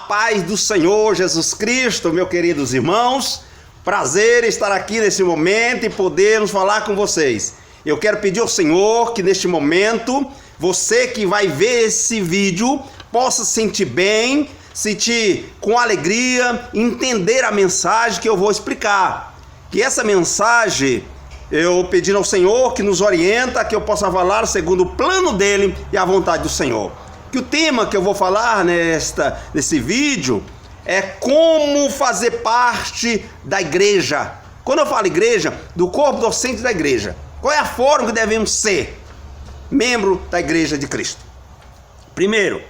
paz do Senhor Jesus Cristo, meus queridos irmãos. Prazer estar aqui nesse momento e podermos falar com vocês. Eu quero pedir ao Senhor que neste momento, você que vai ver esse vídeo, possa sentir bem, sentir com alegria, entender a mensagem que eu vou explicar. Que essa mensagem, eu pedindo ao Senhor que nos orienta, que eu possa falar segundo o plano dele e a vontade do Senhor. Que o tema que eu vou falar nesse vídeo é como fazer parte da igreja. Quando eu falo igreja, do corpo docente da igreja. Qual é a forma que devemos ser membro da igreja de Cristo? Primeiro,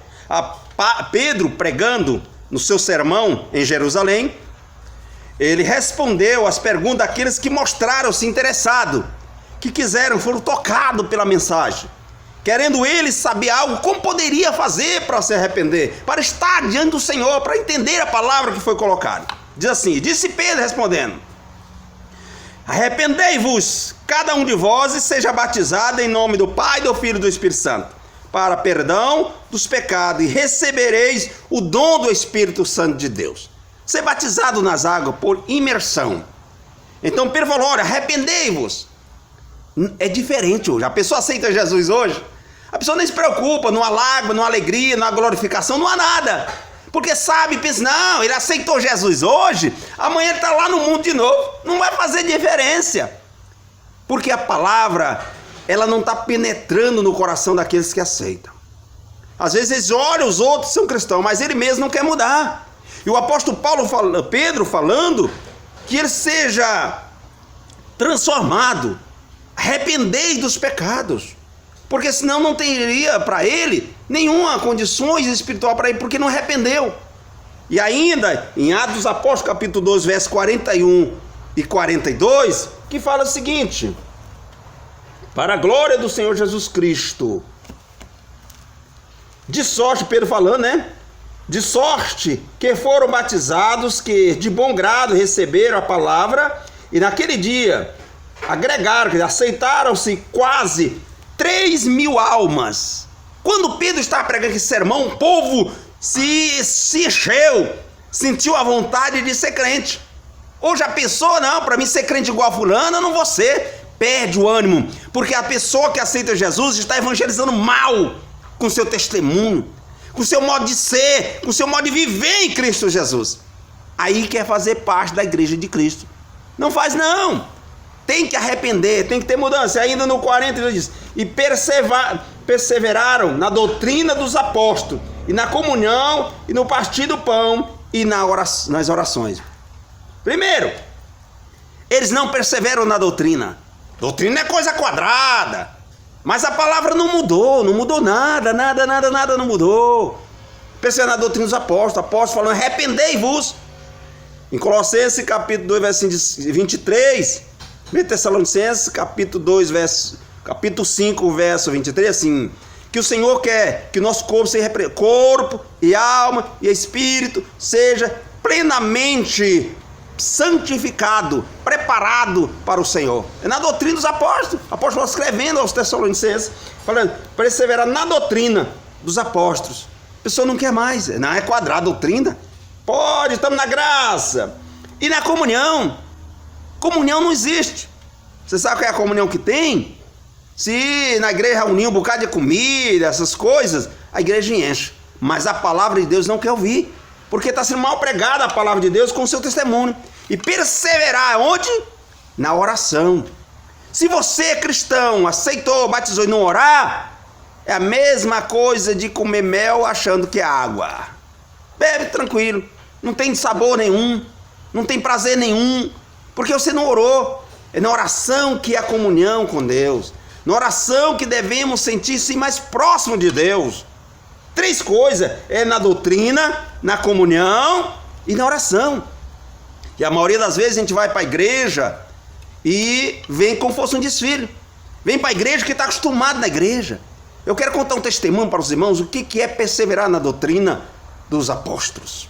Pedro pregando no seu sermão em Jerusalém, ele respondeu às perguntas daqueles que mostraram-se interessados, que foram tocados pela mensagem. Querendo ele saber algo, como poderia fazer para se arrepender, para estar diante do Senhor, para entender a palavra que foi colocada. Diz assim, disse Pedro respondendo: arrependei-vos, cada um de vós, e seja batizado em nome do Pai, do Filho e do Espírito Santo, para perdão dos pecados, e recebereis o dom do Espírito Santo de Deus. Ser batizado nas águas por imersão. Então Pedro falou, olha, arrependei-vos. É diferente hoje. A pessoa aceita Jesus hoje, a pessoa nem se preocupa, não há lágrima, não há alegria, não há glorificação, não há nada. Porque sabe, pensa, não, ele aceitou Jesus hoje, amanhã ele está lá no mundo de novo. Não vai fazer diferença. Porque a palavra, ela não está penetrando no coração daqueles que aceitam. Às vezes eles olham os outros, são cristãos, mas ele mesmo não quer mudar. E o apóstolo Pedro falando que ele seja transformado, arrependei dos pecados. Porque senão não teria para ele nenhuma condições espiritual para ele, porque não arrependeu. E ainda, em Atos dos Apóstolos, capítulo 2, versos 41 e 42, que fala o seguinte: para a glória do Senhor Jesus Cristo. De sorte, Pedro falando, né? De sorte que foram batizados, que de bom grado receberam a palavra, e naquele dia agregaram, aceitaram-se quase 3.000 almas. Quando Pedro estava pregando esse sermão, o povo se encheu, sentiu a vontade de ser crente. Hoje a pessoa, não, para mim ser crente igual a fulano, eu não vou ser. Perde o ânimo, porque a pessoa que aceita Jesus está evangelizando mal com seu testemunho, com seu modo de ser, com seu modo de viver em Cristo Jesus. Aí quer fazer parte da igreja de Cristo. Não faz não. Tem que arrepender, tem que ter mudança. Ainda no 40 ele diz, e perseveraram na doutrina dos apóstolos, e na comunhão, e no partir do pão, e nas orações. Primeiro, eles não perseveram na doutrina. Doutrina é coisa quadrada. Mas a palavra não mudou nada não mudou. Perseveraram na doutrina dos apóstolos falando, arrependei-vos. Em Colossenses capítulo 2, verso 23, 1 Tessalonicenses capítulo 5, verso 23, assim, que o Senhor quer que o nosso corpo e alma e espírito seja plenamente santificado, preparado para o Senhor. É na doutrina dos apóstolos. Apóstolos escrevendo aos Tessalonicenses, falando, perseverar na doutrina dos apóstolos. A pessoa não quer mais, não é quadrada a doutrina. Pode, estamos na graça. E na comunhão. Comunhão não existe. Você sabe qual é a comunhão que tem? Se na igreja reunir um bocado de comida, essas coisas, a igreja enche. Mas a palavra de Deus não quer ouvir. Porque está sendo mal pregada a palavra de Deus com o seu testemunho. E perseverar onde? Na oração. Se você é cristão, aceitou, batizou e não orar, é a mesma coisa de comer mel achando que é água. Bebe tranquilo, não tem sabor nenhum, não tem prazer nenhum, porque você não orou. É na oração que é a comunhão com Deus. Na oração que devemos sentir-se mais próximo de Deus. 3 coisas, é na doutrina, na comunhão e na oração. E a maioria das vezes a gente vai para a igreja e vem como fosse um desfile. Vem para a igreja que está acostumado na igreja. Eu quero contar um testemunho para os irmãos, o que é perseverar na doutrina dos apóstolos.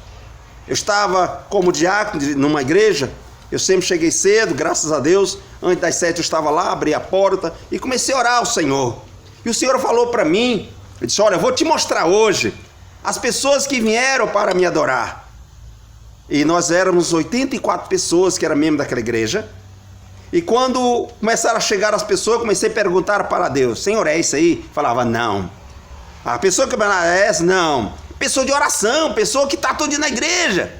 Eu estava como diácono numa igreja, eu sempre cheguei cedo, graças a Deus, antes das 7 eu estava lá, abri a porta e comecei a orar ao Senhor. E o Senhor falou para mim, ele disse, olha, eu vou te mostrar hoje as pessoas que vieram para me adorar. E nós éramos 84 pessoas que eram membros daquela igreja. E quando começaram a chegar as pessoas, comecei a perguntar para Deus: Senhor, é isso aí? Falava, não. A pessoa que é essa? Não. Pessoa de oração, pessoa que está todo dia na igreja.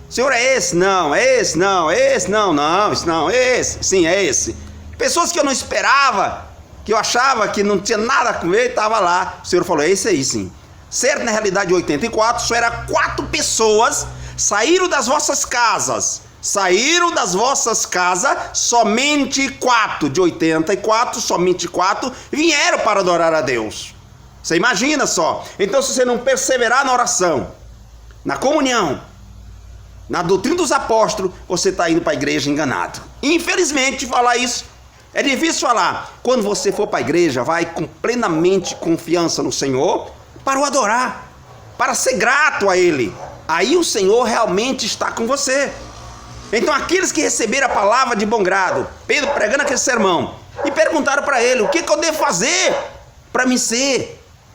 Senhor, é esse? Não. É esse? Não. É esse? Não. Não. Isso não. Esse? Sim, é esse. Pessoas que eu não esperava, que eu achava que não tinha nada a ver, estava lá. O Senhor falou, é esse aí sim. Certo, na realidade, 84, só era 4 pessoas, saíram das vossas casas. Saíram das vossas casas, somente 4. De 84, somente 4 vieram para adorar a Deus. Você imagina só. Então, se você não perseverar na oração, na comunhão, na doutrina dos apóstolos, você está indo para a igreja enganado. Infelizmente, falar isso é difícil falar. Quando você for para a igreja, vai com plenamente confiança no Senhor para o adorar, para ser grato a Ele. Aí o Senhor realmente está com você. Então aqueles que receberam a palavra de bom grado, Pedro pregando aquele sermão, e perguntaram para ele, o que eu devo fazer para me ser